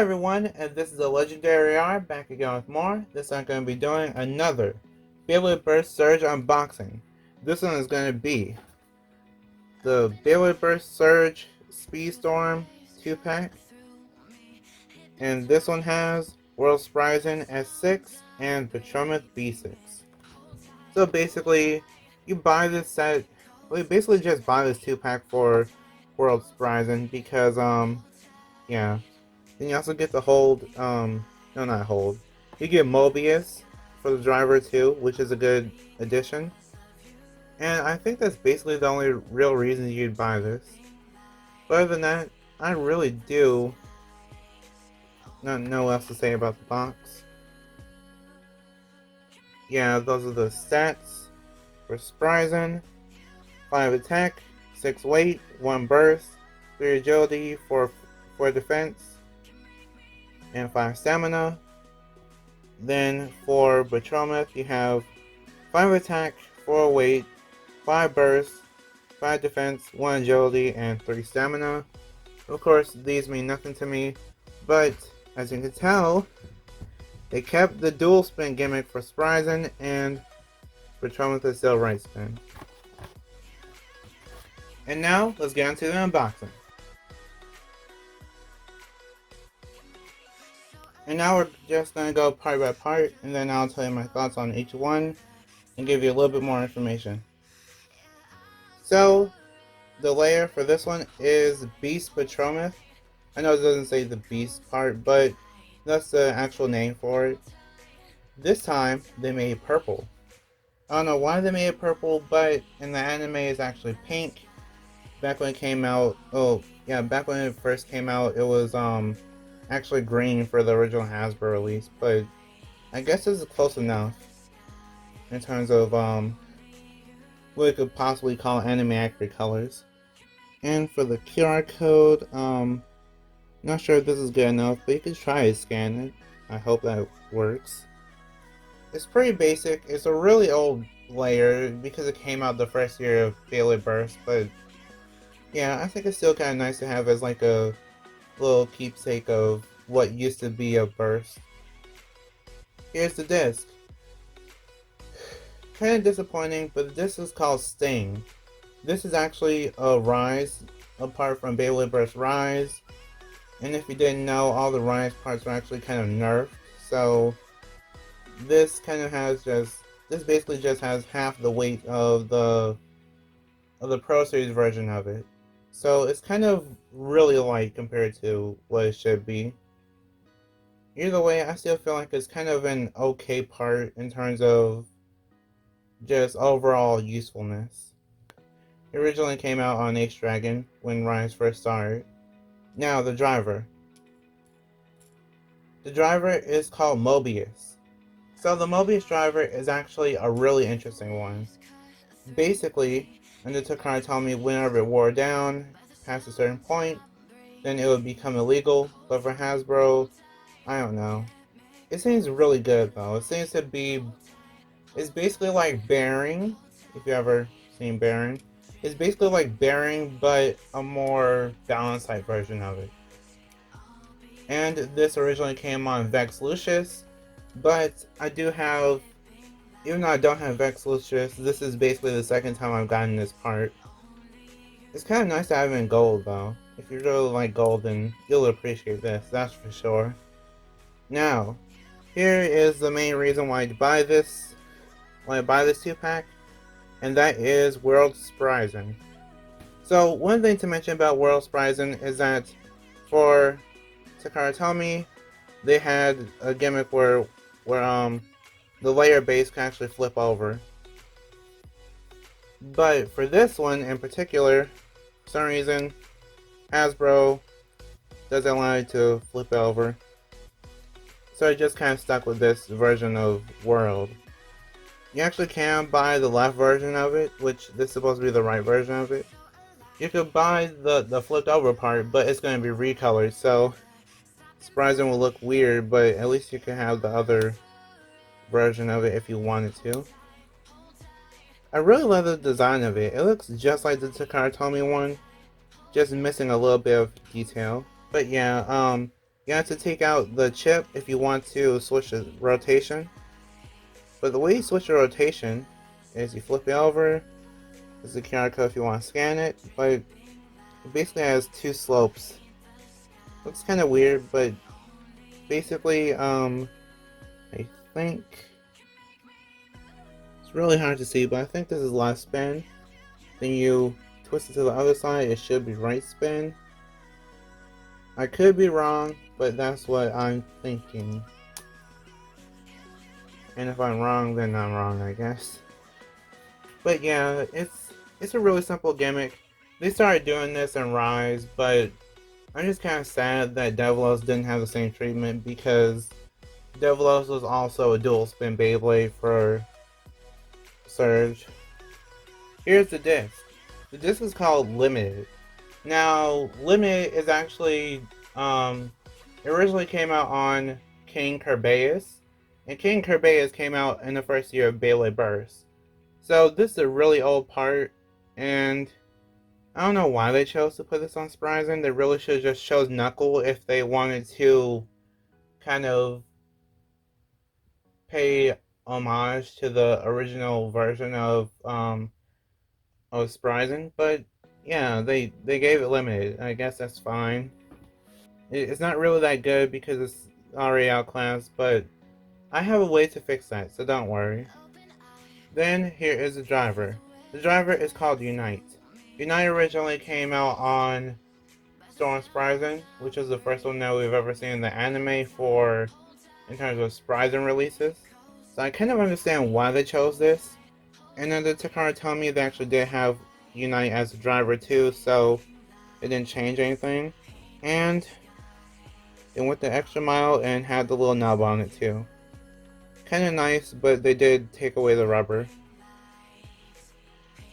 Hi everyone, and this is the Legendary R back again with more. This time I'm going to be doing another Beyblade Burst Surge unboxing. This one is going to be the Beyblade Burst Surge Speedstorm 2-pack. And this one has World Spryzen S6 and Betromoth B6. So basically, you buy this set, well you basically just buy this 2-pack for World Spryzen because, yeah. Then you also get the hold, no not hold. You get Mobius for the driver too, which is a good addition. And I think that's basically the only real reason you'd buy this. But other than that, I really do not know what else to say about the box. Yeah, those are the stats for Spryzen. 5 attack, 6 weight, 1 burst, 3 agility, 4 defense, and 5 stamina. Then for Betromoth, you have 5 attack, 4 weight, 5 burst, 5 defense, 1 agility, and 3 stamina. Of course, these mean nothing to me, but as you can tell, they kept the dual spin gimmick for Spryzen, and Betromoth is still right spin. And now, let's get into the unboxing. And now we're just going to go part by part, and then I'll tell you my thoughts on each one, and give you a little bit more information. So, the layer for this one is Beast Betromoth. I know it doesn't say the Beast part, but that's the actual name for it. This time, they made purple. I don't know why they made it purple, but in the anime it's actually pink. Back when it came out, back when it first came out, it was actually green for the original Hasbro release, but I guess this is close enough in terms of what we could possibly call anime accurate colors. And for the QR code, not sure if this is good enough, but you could try to scan it. I hope that works. It's pretty basic. It's a really old layer because it came out the first year of Beyblade Burst, but yeah, I think it's still kind of nice to have as like a little keepsake of what used to be a burst. Here's the disc. Kind of disappointing, but the disc is called Sting. This is actually a Rise, apart from Beyblade Burst Rise. And if you didn't know, all the Rise parts are actually kind of nerfed. So this kind of has this basically just has half the weight of the Pro Series version of it. So it's kind of really light compared to what it should be. Either way, I still feel like it's kind of an okay part in terms of just overall usefulness. It originally came out on Ace Dragon when Rise first started. Now, the driver. The driver is called Mobius. So the Mobius driver is actually a really interesting one. Basically, under Takara told me whenever it wore down past a certain point, then it would become illegal. But for Hasbro, I don't know. It seems really good though. It seems to be, it's basically like Bearing, if you ever seen Bearing. It's basically like Bearing, but a more balanced type version of it. And this originally came on Vex Lucius, but I do have, even though I don't have Vex Lucius, this is basically the second time I've gotten this part. It's kind of nice to have it in gold though. If you really like gold, then you'll appreciate this, that's for sure. Now, here is the main reason why I buy this 2-pack, and that is World Spryzen. So one thing to mention about World Spryzen is that for Takara Tomy, they had a gimmick where the layer base can actually flip over. But for this one in particular, for some reason, Hasbro doesn't allow you to flip over. So I just kind of stuck with this version of World. You actually can buy the left version of it, which this is supposed to be the right version of it. You could buy the flipped over part, but it's going to be recolored, so Spryzen will look weird, but at least you can have the other version of it if you wanted to. I really love the design of it. It looks just like the Takara Tomy one, just missing a little bit of detail. But yeah, You have to take out the chip if you want to switch the rotation. But the way you switch the rotation is you flip it over. There's a QR code if you want to scan it, but it basically has two slopes. Looks kind of weird, but basically, I think it's really hard to see, but I think this is left spin. Then you twist it to the other side, it should be right spin. I could be wrong, but that's what I'm thinking. And if I'm wrong, then I'm wrong, I guess. But yeah, it's a really simple gimmick. They started doing this in Rise, but I'm just kind of sad that Devilos didn't have the same treatment because Devilos was also a dual spin Beyblade for Surge. Here's the disc. The disc is called Limited. Now, Limited is actually, it originally came out on King Kerbeus, and King Kerbeus came out in the first year of Beyblade Burst. So this is a really old part, and I don't know why they chose to put this on Spryzen. They really should have just chose Knuckle if they wanted to kind of pay homage to the original version of Spryzen. But yeah, they gave it Limited. I guess that's fine. It's not really that good because it's already outclassed, but I have a way to fix that, so don't worry. Then here is the driver. The driver is called Unite. Unite originally came out on Storm Spryzen, which is the first one that we've ever seen in the anime for in terms of Spryzen releases. So I kind of understand why they chose this. And then the Takara told me they actually did have Unite as a driver too, so it didn't change anything. And they went the extra mile and had the little knob on it too. Kinda nice, but they did take away the rubber.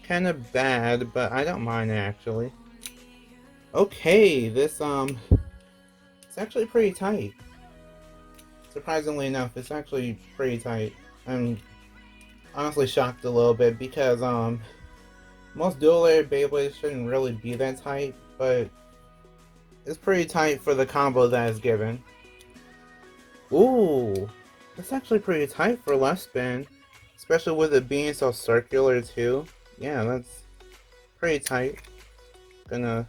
Kinda bad, but I don't mind it actually. Okay, this it's actually pretty tight. Surprisingly enough, it's actually pretty tight. I'm honestly shocked a little bit because most dual layered Beyblades shouldn't really be that tight, but it's pretty tight for the combo that is given. Ooh, that's actually pretty tight for left spin, especially with it being so circular too. Yeah, that's pretty tight. Gonna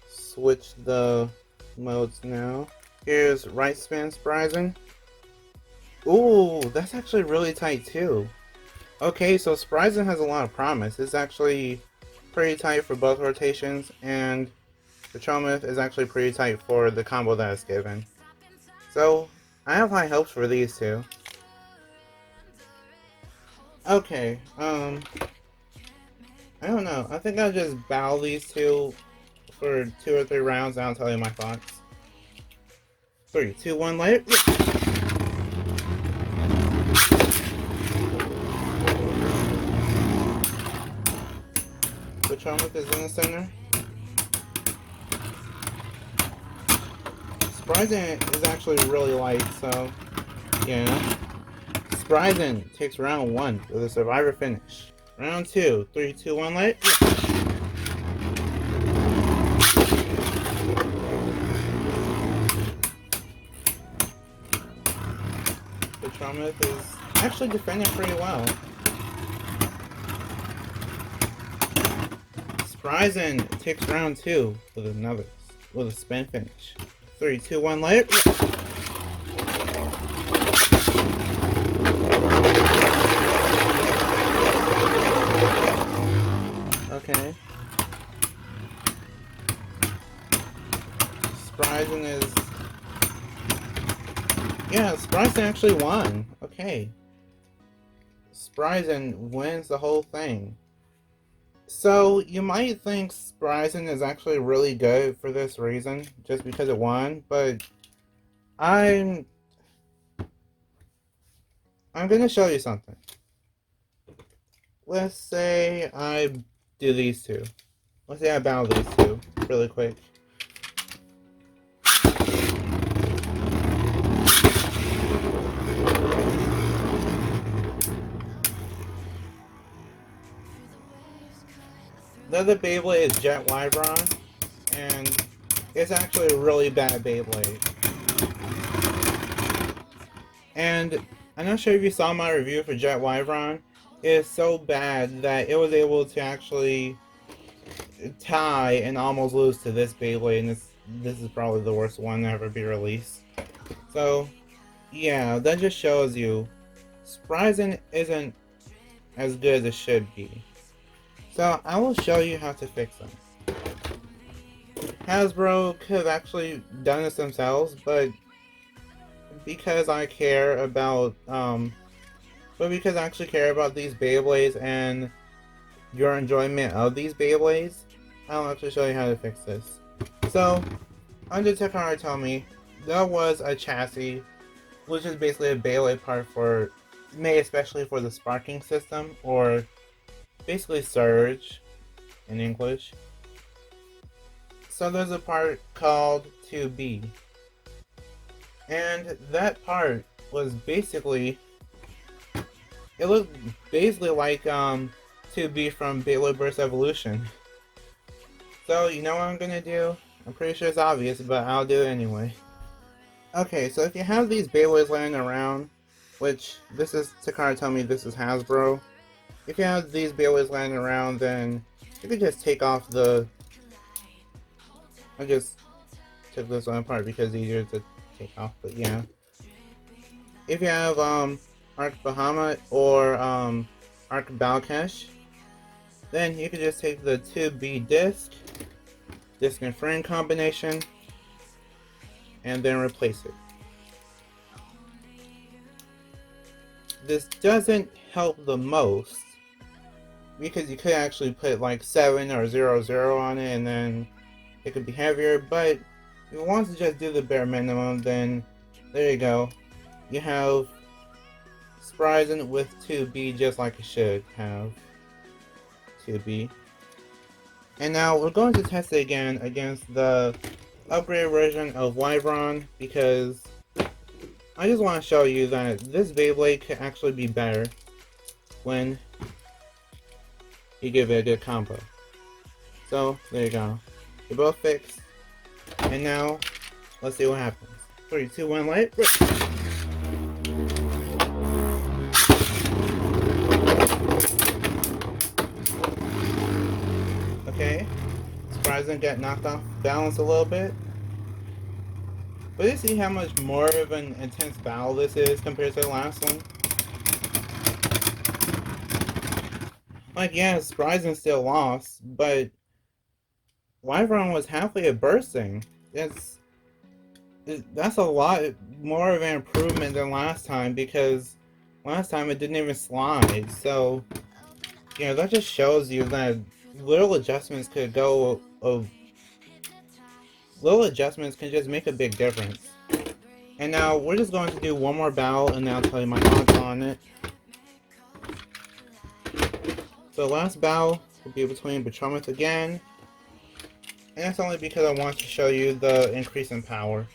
switch the modes now. Here's right spin Spryzen. Ooh, that's actually really tight too. Okay, so Spryzen has a lot of promise. It's actually pretty tight for both rotations, and Betromoth is actually pretty tight for the combo that is given. So, I have high hopes for these two. Okay, I don't know. I think I'll just battle these two for 2 or 3 rounds, and I'll tell you my thoughts. 3, 2, 1, later. Betromoth is in the center. Spryzen is actually really light, so yeah. Spryzen takes round 1 with a survivor finish. Round 2, 3, 2, 1, light. Betromoth is actually defending pretty well. Spryzen takes round 2 with a spin finish. 3, 2, 1, light. Okay. Spryzen is... Yeah, Spryzen actually won. Okay. Spryzen wins the whole thing. So, you might think Spryzen is actually really good for this reason, just because it won, but I'm gonna show you something. Let's say I do these two. Let's say I battle these two really quick. The other Beyblade is Jet Wyvron, and It's actually a really bad Beyblade. And I'm not sure if you saw my review for Jet Wyvern. It's so bad that it was able to actually tie and almost lose to this Beyblade, and this is probably the worst one to ever be released. So, yeah, that just shows you Spryzen isn't as good as it should be. So, I will show you how to fix them. Hasbro could have actually done this themselves, but because I care about, because I actually care about these Beyblades and your enjoyment of these Beyblades, I'll actually show you how to fix this. So, under Takara told me, there was a chassis, which is basically a Beyblade part made especially for the sparking system, or basically surge in English. So there's a part called 2B. And that part was basically, it looked basically like 2B from Beyblade Burst Evolution. So you know what I'm gonna do? I'm pretty sure it's obvious, but I'll do it anyway. Okay, so if you have these Beyblades laying around, which this is, Takara told me this is Hasbro. If you have these Beyblades laying around, then you can just take off the... I just took this one apart because it's easier to take off, but yeah. If you have Arc Bahamut or Arc Balkesh, then you can just take the 2B disc and frame combination, and then replace it. This doesn't help the most, because you could actually put like 7 or 00 on it and then it could be heavier, but if you want to just do the bare minimum, then there you go. You have Spryzen with 2B just like it should have 2B. And now we're going to test it again against the upgraded version of Wyvern, because I just want to show you that this Beyblade could actually be better when you give it a good combo. So there you go. They're both fixed. And now let's see what happens. 3, 2, 1, light. Okay. Spryzen got knocked off balance a little bit. But you see how much more of an intense battle this is compared to the last one? Like, yeah, Spryzen still lost, but Wyvern was halfway at bursting. That's a lot more of an improvement than last time, because last time it didn't even slide. So, you know, that just shows you that little adjustments can just make a big difference. And now we're just going to do one more battle, and then I'll tell you my thoughts on it. So the last battle will be between Betromoth again, and that's only because I want to show you the increase in power.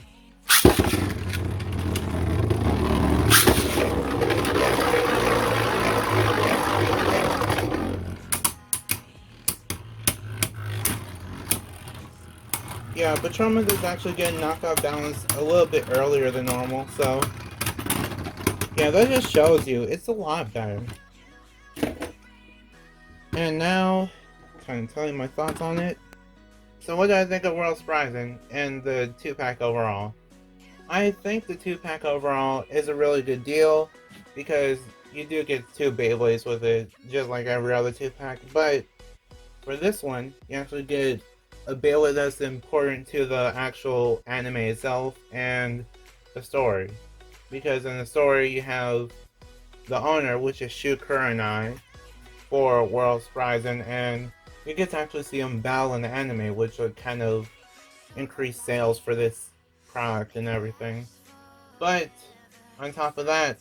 Yeah, Betromoth is actually getting knocked off balance a little bit earlier than normal, so yeah, that just shows you it's a lot better. And now, I'm trying to tell you my thoughts on it. So what do I think of World Spryzen and the 2-pack overall? I think the 2-pack overall is a really good deal, because you do get 2 Beyblades with it, just like every other 2-pack, but for this one, you actually get a Beyblade that's important to the actual anime itself and the story. Because in the story, you have the owner, which is Shu Kurenai, for World Spryzen, and you get to actually see him battle in the anime, which would kind of increase sales for this product and everything. But on top of that,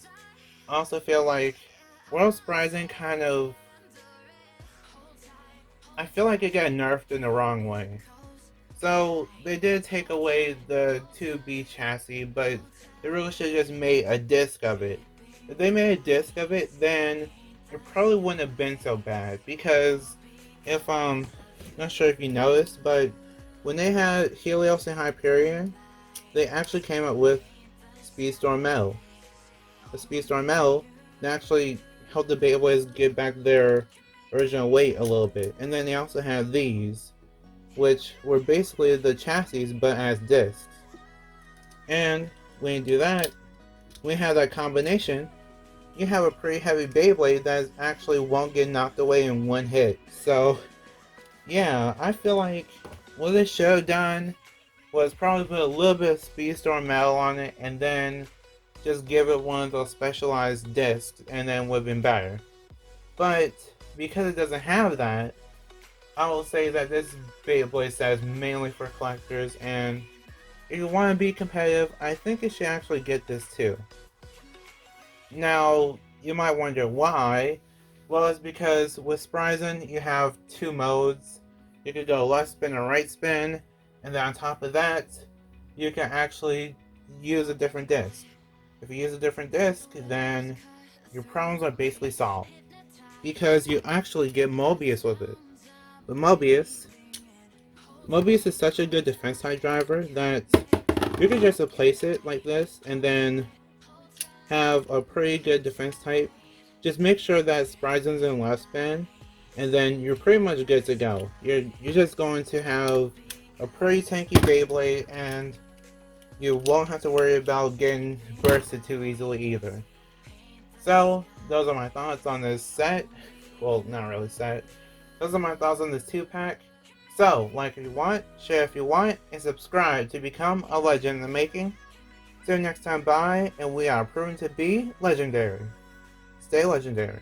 I also feel like World Spryzen I feel like it got nerfed in the wrong way. So they did take away the 2B chassis, but they really should have just made a disc of it. If they made a disc of it, then it probably wouldn't have been so bad, because if not sure if you noticed, but When they had Helios and Hyperion, they actually came up with Speedstorm Metal. The Speedstorm Metal actually helped the Beyblades get back their original weight a little bit. And then they also had these, which were basically the chassis but as discs. And when you do that, when you have that combination, you have a pretty heavy Beyblade that actually won't get knocked away in one hit. So, yeah, I feel like what they should have done was probably put a little bit of Speedstorm Metal on it and then just give it one of those specialized discs and then would have been better. But because it doesn't have that, I will say that this Beyblade set is mainly for collectors, and if you want to be competitive, I think you should actually get this too. Now, you might wonder why. Well, it's because with Spryzen, you have two modes. You can go left spin and right spin, and then on top of that, you can actually use a different disc. If you use a different disc, then your problems are basically solved. Because you actually get Mobius with it. With Mobius is such a good defense type driver that you can just replace it like this and then have a pretty good defense type. Just make sure that Spryzen's in left spin, and then you're pretty much good to go. You're just going to have a pretty tanky Beyblade, and you won't have to worry about getting bursted too easily either. So, those are my thoughts on this set. Well, not really set. Those are my thoughts on this 2-pack. So, like if you want, share if you want, and subscribe to become a legend in the making. See you next time, bye, and we are proven to be legendary. Stay legendary.